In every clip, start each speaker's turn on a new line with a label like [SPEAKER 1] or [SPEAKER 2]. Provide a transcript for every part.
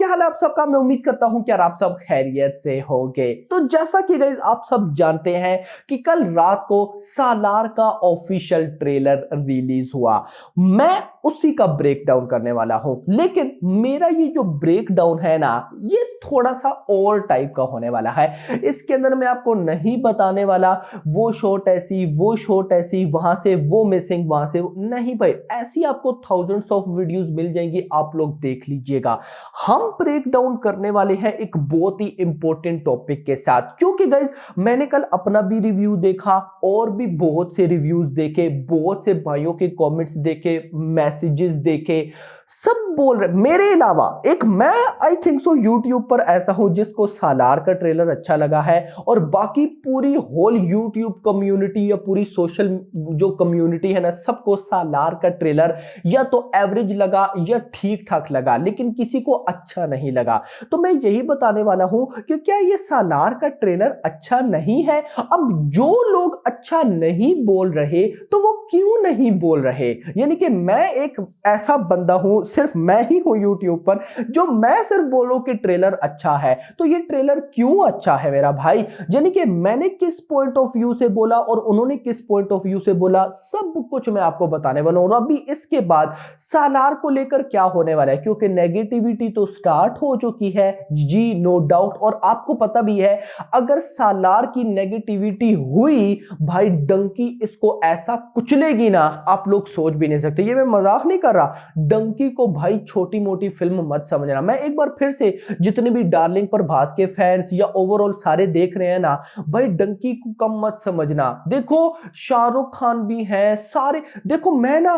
[SPEAKER 1] हाल है आप सबका। मैं उम्मीद करता हूं कि यार आप सब खैरियत से होंगे। तो जैसा कि गाइस आप सब जानते हैं कि कल रात को सालार का ऑफिशियल ट्रेलर रिलीज हुआ। मैं उसी का ब्रेक डाउन करने वाला हूं, लेकिन मेरा ये जो ब्रेक डाउन है ना, ये थोड़ा सा और टाइप का होने वाला है। इसके अंदर मैं आपको नहीं बताने वाला वो शॉट ऐसी, वो शॉट ऐसी, वहां से वो मिसिंग, वहां से नहीं भाई, ऐसी आपको थाउजेंड्स ऑफ वीडियोस मिल जाएंगी, आप लोग देख लीजिएगा। हम ब्रेक डाउन करने वाले हैं एक बहुत ही इंपॉर्टेंट टॉपिक के साथ, क्योंकि गाइस मैंने कल अपना भी रिव्यू देखा और भी बहुत से रिव्यूज देखे, बहुत से भाइयों के कमेंट्स देखे, मैसेजेस देखे, सब बोल रहे। मेरे अलावा एक मैं आई थिंक सो यूट्यूब पर ऐसा हूं जिसको सालार का ट्रेलर अच्छा लगा है, और बाकी पूरी होल यूट्यूब कम्युनिटी या पूरी सोशल जो कम्युनिटी है ना, सबको सालार का ट्रेलर या तो एवरेज लगा या ठीक ठाक लगा, लेकिन किसी को अच्छा नहीं लगा। तो मैं यही बताने वाला हूं कि क्या ये सालार का ट्रेलर अच्छा नहीं है। अब जो लोग अच्छा नहीं बोल रहे तो वो क्यों नहीं बोल रहे, यानी कि मैं एक ऐसा बंदा हूं, सिर्फ मैं ही हूं यूट्यूब पर जो मैं सिर्फ बोलूं कि ट्रेलर अच्छा है। तो ये ट्रेलर क्यों अच्छा है मेरा भाई, यानी कि मैंने किस पॉइंट ऑफ व्यू से बोला और उन्होंने किस पॉइंट ऑफ व्यू से बोला, सब कुछ मैं आपको बताने वाला हूं। और अभी इसके बाद सालार को लेकर क्या होने वाला है, क्योंकि नेगेटिविटी तो स्टार्ट हो चुकी है जी, नो डाउट। और आपको पता भी है अगर सालार की नेगेटिविटी हुई भाई, डंकी इसको ऐसा कुचलेगी ना, आप लोग सोच भी नहीं सकते। ये मैं मजाक नहीं कर रहा। डंकी को भाई छोटी मोटी फिल्म मत समझना। मैं एक बार फिर से जितने भी डार्लिंग प्रभास के फैंस या ओवरऑल सारे देख रहे हैं ना भाई, डंकी को कम मत समझना। देखो शाहरुख खान भी है सारे, देखो मैं ना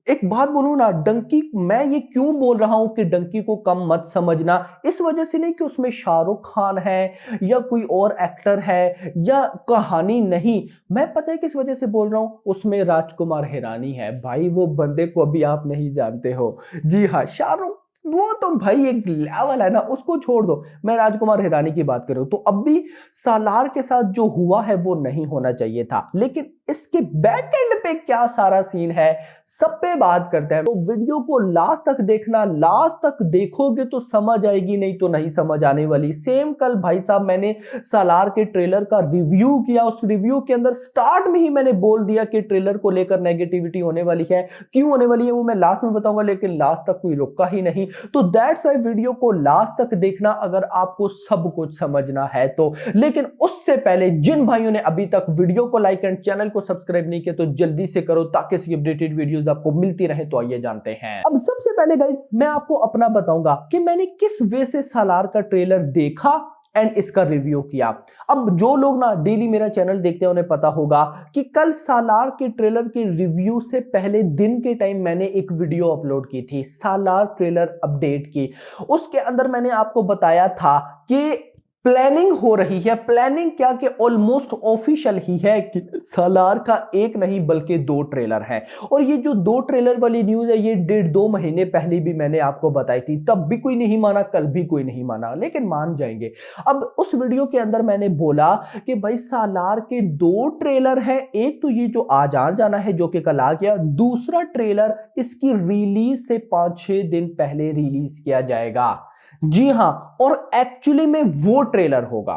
[SPEAKER 1] एक बात बोलूं ना, डंकी मैं ये क्यों बोल रहा हूं कि डंकी को कम मत समझना, इस वजह से नहीं कि उसमें शाहरुख खान है या कोई और एक्टर है या कहानी नहीं, मैं पता है किस वजह से बोल रहा हूं, उसमें राजकुमार हिरानी है भाई, वो बंदे को अभी आप नहीं जानते हो। जी हाँ, शाहरुख वो तो भाई एक लेवल है ना, उसको छोड़ दो, मैं राजकुमार हिरानी की बात कर रहा हूं। तो अब भी सालार के साथ जो हुआ है वो नहीं होना चाहिए था, लेकिन इसके बैक एंड पे क्या सारा सीन है सब पे बात करते हैं। तो वीडियो को लास्ट तक देखना, लास्ट तक देखोगे तो समझ आएगी, नहीं तो नहीं समझ आने वाली। सेम कल भाई साहब मैंने सालार के ट्रेलर का रिव्यू किया, उस रिव्यू के अंदर स्टार्ट में ही मैंने बोल दिया कि ट्रेलर को लेकर नेगेटिविटी होने वाली है। क्यों होने वाली है वो मैं लास्ट में बताऊंगा, लेकिन लास्ट तक कोई रुका ही नहीं। तो दैट्स व्हाई वीडियो को लास्ट तक देखना अगर आपको सब कुछ समझना है तो। लेकिन उससे पहले जिन भाइयों ने अभी तक वीडियो को लाइक एंड चैनल को सब्सक्राइब नहीं किया तो जल्दी से करो, ताकि ऐसी अपडेटेड वीडियोस आपको मिलती रहे। तो आइए जानते हैं। अब सबसे पहले गाइस मैं आपको अपना बताऊंगा कि मैंने किस वे से सालार का ट्रेलर देखा एंड इसका रिव्यू किया। अब जो लोग ना डेली मेरा चैनल देखते हैं उन्हें पता होगा कि कल सालार के ट्रेलर के रिव्यू से पहले दिन के टाइम मैंने एक वीडियो अपलोड की थी, सालार ट्रेलर अपडेट की। उसके अंदर मैंने आपको बताया था कि प्लानिंग हो रही है, प्लानिंग क्या कि ऑलमोस्ट ऑफिशियल ही है कि सालार का एक नहीं बल्कि 2 ट्रेलर हैं। और ये जो 2 ट्रेलर वाली न्यूज है ये 1.5-2 महीने पहले भी मैंने आपको बताई थी, तब भी कोई नहीं माना, कल भी कोई नहीं माना, लेकिन मान जाएंगे। अब उस वीडियो के अंदर मैंने बोला कि भाई सालार के 2 ट्रेलर हैं, एक तो ये जो आज आ जाना है जो कि कल आ गया, दूसरा ट्रेलर इसकी रिलीज से 5-6 दिन पहले रिलीज किया जाएगा। जी हां, और एक्चुअली में वो ट्रेलर होगा,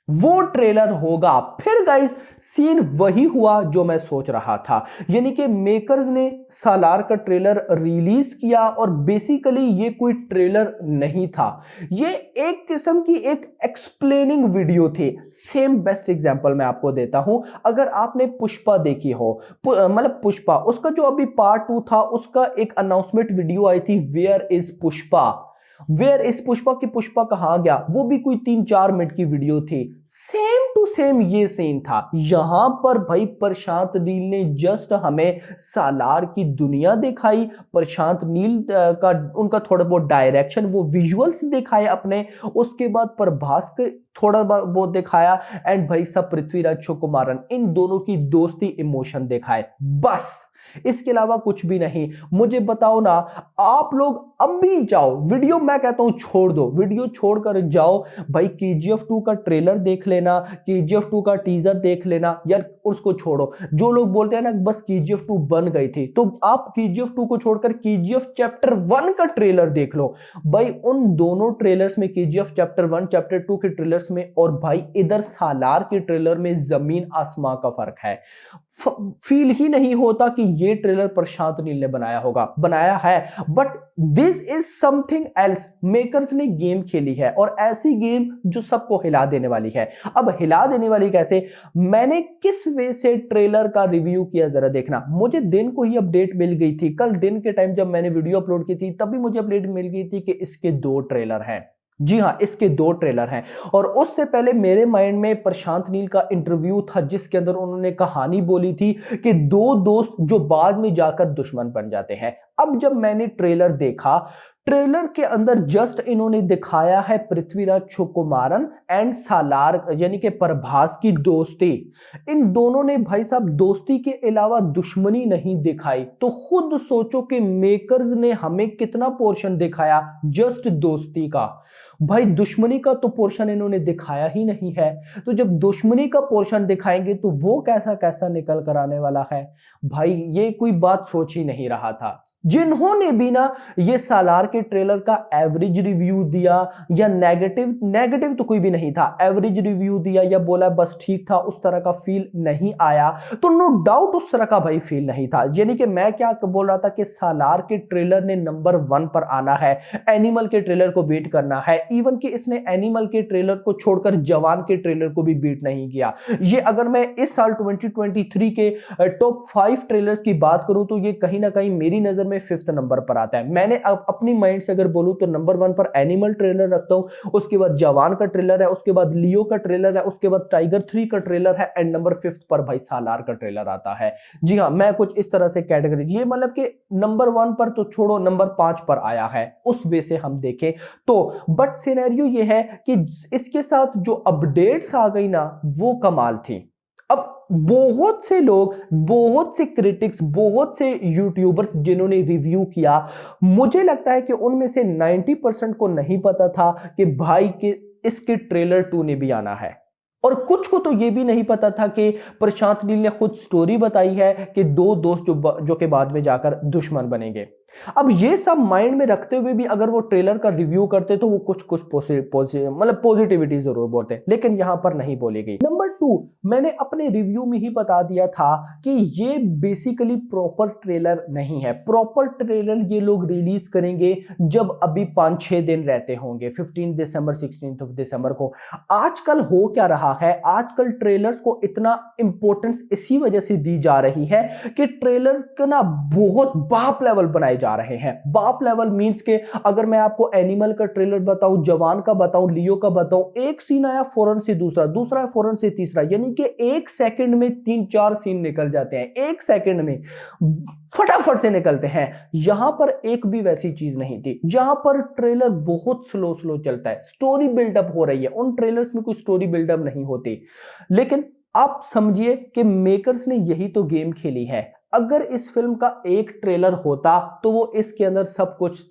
[SPEAKER 1] वो ट्रेलर होगा। फिर गाइस सीन वही हुआ जो मैं सोच रहा था, यानी कि मेकर्स ने सालार का ट्रेलर रिलीज किया और बेसिकली ये कोई ट्रेलर नहीं था, ये एक किस्म की एक एक्सप्लेनिंग वीडियो थी। सेम बेस्ट एग्जांपल मैं आपको देता हूं, अगर आपने पुष्पा देखी हो, मतलब पुष्पा उसका जो अभी पार्ट 2 था, उसका एक अनाउंसमेंट वीडियो आई थी, वेयर इज पुष्पा, वेयर इस पुष्पा की पुष्पा कहां गया, वो भी कोई 3-4 मिनट की वीडियो थी। सेम टू सेम ये सीन था यहां पर भाई। प्रशांत नील ने जस्ट हमें सालार की दुनिया दिखाई, प्रशांत नील का उनका थोड़ा बहुत डायरेक्शन, वो विजुअल्स दिखाए अपने, उसके बाद प्रभास के थोड़ा बहुत दिखाया, एंड भाई सब पृथ्वीराज सुकुमारन इन दोनों की दोस्ती इमोशन दिखाए, बस इसके अलावा कुछ भी नहीं। मुझे बताओ ना, आप लोग अभी जाओ, वीडियो मैं कहता हूं छोड़ दो, वीडियो छोड़कर जाओ भाई, KGF 2 का ट्रेलर देख लेना, KGF 2 का टीजर देख लेना यार, उसको छोड़ो। जो लोग बोलते हैं ना बस KGF 2 बन गई थी, तो आप KGF 2 को छोड़कर KGF चैप्टर 1 का ट्रेलर देख लो भाई। उन दोनों ट्रेलर्स में, KGF चैप्टर 1 चैप्टर 2 के ट्रेलर्स में और भाई इधर सालार के ट्रेलर में जमीन आसमां का फर्क है। फील ही नहीं होता कि ये ट्रेलर प्रशांत नील ने बनाया होगा, बनाया है but this is something else. Makers ने गेम खेली है और ऐसी गेम जो सबको हिला देने वाली है। अब हिला देने वाली कैसे, मैंने किस वे से ट्रेलर का रिव्यू किया जरा देखना। मुझे दिन को ही अपडेट मिल गई थी, कल दिन के टाइम जब मैंने वीडियो अपलोड की थी तभी मुझे अपडेट मिल गई थी कि इसके 2 ट्रेलर हैं। जी हां, इसके 2 ट्रेलर हैं। और उससे पहले मेरे माइंड में प्रशांत नील का इंटरव्यू था जिसके अंदर उन्होंने कहानी बोली थी कि 2 दोस्त जो बाद में जाकर दुश्मन बन जाते हैं। अब जब मैंने ट्रेलर देखा, ट्रेलर के अंदर जस्ट इन्होंने दिखाया है पृथ्वीराज सुकुमारन एंड सालार यानी कि प्रभास की दोस्ती। इन दोनों ने भाई साहब दोस्ती के अलावा दुश्मनी नहीं दिखाई। तो खुद सोचो कि मेकर्स ने हमें कितना पोर्शन दिखाया जस्ट दोस्ती का। भाई दुश्मनी का तो पोर्शन इन्होंने दिखाया ही नहीं है। तो जब दुश्मनी का पोर्शन दिखाएंगे तो वो कैसा कैसा निकल कर आने वाला है भाई, ये कोई बात सोच ही नहीं रहा था। जिन्होंने भी ना ये सालार के ट्रेलर का एवरेज रिव्यू दिया या नेगेटिव तो कोई भी नहीं था, एवरेज रिव्यू दिया या बोला बस ठीक था, उस तरह का फील नहीं आया। तो नो डाउट उस तरह का भाई फील नहीं था। यानी कि मैं क्या बोल रहा था कि सालार के ट्रेलर ने नंबर 1 पर आना है, एनिमल के ट्रेलर को बीट करना है। इवन कि इसने एनिमल के ट्रेलर को छोड़कर जवान के ट्रेलर को भी बीट नहीं किया। ये अगर मैं इस साल 2023 के टॉप 5 ट्रेलर्स की बात करूं तो ये कहीं ना कहीं मेरी नजर में 5th नंबर पर आता है। मैंने अपनी माइंड से अगर बोलूं तो नंबर 1 पर एनिमल ट्रेलर रखता हूं, उसके बाद जवान का ट्रेलर है, उसके बाद लियो का ट्रेलर है, उसके बाद टाइगर 3 का ट्रेलर है एंड नंबर 5th पर भाई सालार का ट्रेलर आता है। जी हां, मैं कुछ इस तरह से कैटेगरी, ये मतलब कि नंबर 1 पर तो छोड़ो, नंबर 5 पर आया है उस वे से हम देखें तो। बट सिनेरियो ये है कि इसके साथ जो अपडेट्स आ गई ना वो कमाल थी। अब बहुत से लोग, बहुत से क्रिटिक्स, बहुत से यूट्यूबर्स जिन्होंने रिव्यू किया, मुझे लगता है कि उनमें से 90% को नहीं पता था कि भाई के इसके ट्रेलर 2 ने भी आना है। और कुछ को तो यह भी नहीं पता था कि प्रशांत नील ने खुद स्टोरी बताई है कि 2 दोस्त जो के बाद में जाकर दुश्मन बनेंगे। अब ये सब माइंड में रखते हुए भी अगर वो ट्रेलर का रिव्यू करते तो वो कुछ मतलब पॉजिटिविटी जरूर बोलते, लेकिन यहां पर नहीं बोली गई। नंबर 2, मैंने अपने रिव्यू में ही बता दिया था कि ये बेसिकली प्रॉपर ट्रेलर नहीं है। प्रॉपर ट्रेलर ये लोग रिलीज करेंगे जब अभी 5-6 दिन रहते होंगे, 15 दिसंबर 16 दिसंबर को। आजकल हो क्या रहा है, आजकल ट्रेलर्स को इतना इंपॉर्टेंस इसी वजह से दी जा रही है कि ट्रेलर का ना बहुत बाप लेवल बनाए जा रहे हैं। बाप लेवल मींस के अगर मैं आपको एनिमल का ट्रेलर बताऊं, जवान का बताऊं, लियो का बताऊं, एक सीन आया फौरन से दूसरा, दूसरा फौरन से तीसरा, यानी कि 1 सेकंड में 3-4 सीन निकल जाते हैं। 1 सेकंड में फटाफट से निकलते हैं। यहां पर एक भी वैसी चीज नहीं थी। यहां पर ट्रेलर बहुत स्लो चलता है, स्टोरी बिल्डअप हो रही है। उन ट्रेलर्स में कोई स्टोरी बिल्डअप नहीं होती। लेकिन आप समझिए कि मेकर्स ने यही तो गेम खेली है। अगर इस फिल्म का एक ट्रेलर होता तो वो इसके अंदर सब कुछ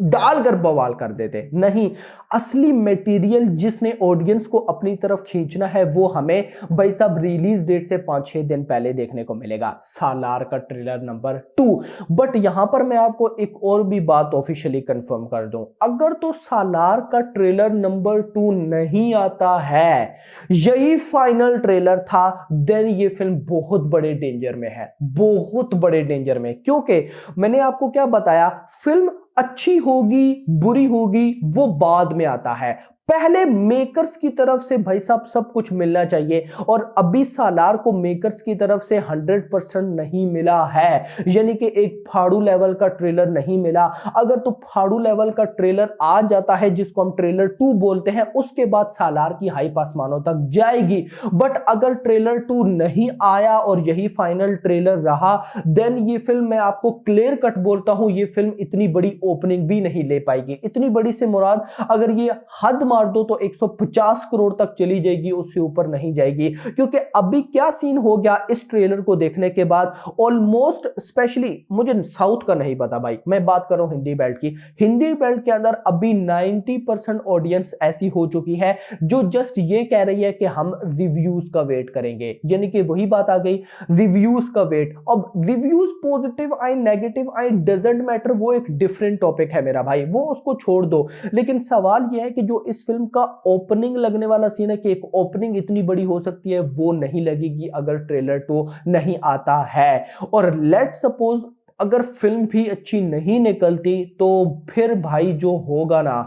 [SPEAKER 1] डालकर बवाल कर देते। नहीं, असली मटेरियल जिसने ऑडियंस को अपनी तरफ खींचना है वो हमें भाई साहब रिलीज डेट से 5-6 दिन पहले देखने को मिलेगा, सालार का ट्रेलर नंबर 2। बट यहां पर मैं आपको एक और भी बात ऑफिशियली कंफर्म कर दूं, अगर तो सालार का ट्रेलर नंबर 2 नहीं आता है, यही फाइनल ट्रेलर था, देन ये फिल्म बहुत बड़े डेंजर में है, बहुत बड़े डेंजर में। क्योंकि मैंने आपको क्या बताया, फिल्म अच्छी होगी बुरी होगी वो बाद में आता है। पहले मेकर्स की तरफ से भाई साहब सब कुछ मिलना चाहिए, और अभी सालार को मेकर्स की तरफ से 100% नहीं मिला है। यानी कि एक फाड़ू लेवल का ट्रेलर नहीं मिला। अगर तो फाड़ू लेवल का ट्रेलर आ जाता है जिसको हम ट्रेलर 2 बोलते हैं, उसके बाद सालार की हाइप आसमानों तक जाएगी। बट अगर ट्रेलर 2 नहीं आया और यही फाइनल ट्रेलर रहा, देन ये फिल्म, मैं आपको क्लियर कट बोलता हूं, ये फिल्म इतनी बड़ी ओपनिंग भी नहीं ले पाएगी। इतनी बड़ी से मुराद, अगर ये हद मार दो तो 150 करोड़ तक चली जाएगी, उससे ऊपर नहीं जाएगी। क्योंकि अभी क्या सीन हो गया इस ट्रेलर को देखने के बाद, ऑलमोस्ट स्पेशली मुझे साउथ का नहीं पता भाई, मैं बात कर रहा हूं हिंदी बेल्ट की। हिंदी बेल्ट के अंदर अभी 90% ऑडियंस ऐसी हो चुकी है जो जस्ट ये कह रही है कि हम रिव्यूज का वेट करेंगे, यानी कि वही बात आ गई, रिव्यूज का वेट। अब रिव्यूज पॉजिटिव आए नेगेटिव आए डजंट मैटर, वो एक डिफरेंट टॉपिक है मेरा भाई, वो उसको छोड़ दो। लेकिन सवाल यह है कि जो इस फिल्म का ओपनिंग लगने वाला सीन है कि एक ओपनिंग इतनी बड़ी हो सकती है, वो नहीं लगेगी अगर ट्रेलर तो नहीं आता है। और लेट सपोज अगर फिल्म भी अच्छी नहीं निकलती तो फिर भाई जो होगा ना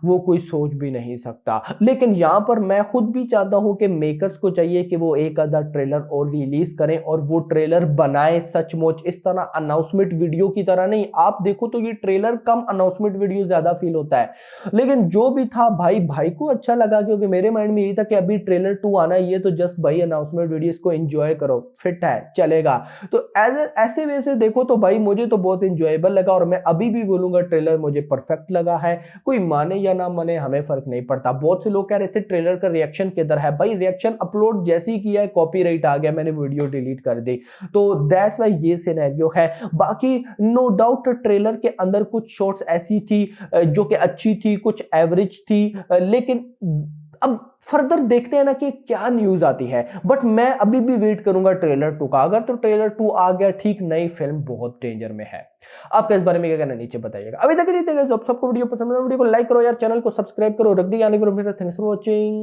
[SPEAKER 1] वो कोई सोच भी नहीं सकता। लेकिन यहां पर मैं खुद भी चाहता हूं कि मेकर्स को चाहिए कि वो एक आधा ट्रेलर और रिलीज करें, और वो ट्रेलर बनाए सचमुच इस तरह अनाउंसमेंट वीडियो की तरह नहीं। आप देखो तो ये ट्रेलर कम अनाउंसमेंट वीडियो ज्यादा फील होता है, लेकिन जो भी था भाई को अच्छा लगा, क्योंकि मेरे माइंड में यही था कि अभी ट्रेलर 2 आना है, ये तो जस्ट भाई अनाउंसमेंट वीडियो, इसको एंजॉय करो, फिट है चलेगा। तो ऐसे वैसे देखो तो भाई मुझे तो बहुत इंजॉयबल लगा, और मैं अभी भी बोलूंगा ट्रेलर मुझे परफेक्ट लगा है। कोई माने या ना माने हमें फर्क नहीं पड़ता। बहुत से लोग कह रहे थे ट्रेलर का रिएक्शन किधर है, भाई रिएक्शन अपलोड जैसे ही किया है कॉपीराइट आ गया, मैंने वीडियो डिलीट कर दी। तो दैट्स वाई ये सिनेरियो है। बाकी नो डाउट ट्रेलर के अंदर कुछ शॉट्स ऐसी थी जो कि अच्छी थी, कुछ एवरेज थी, लेकिन अब फर्दर देखते हैं ना कि क्या न्यूज आती है। बट मैं अभी भी वेट करूंगा ट्रेलर 2 का। अगर तो ट्रेलर 2 आ गया ठीक, नई फिल्म बहुत डेंजर में है। आपका इस बारे में क्या कहना नीचे बताइएगा। अभी तक नहीं थे, सबको वीडियो पसंद है वीडियो को लाइक करो यार, चैनल को सब्सक्राइब करो, रख दी। Thanks for watching.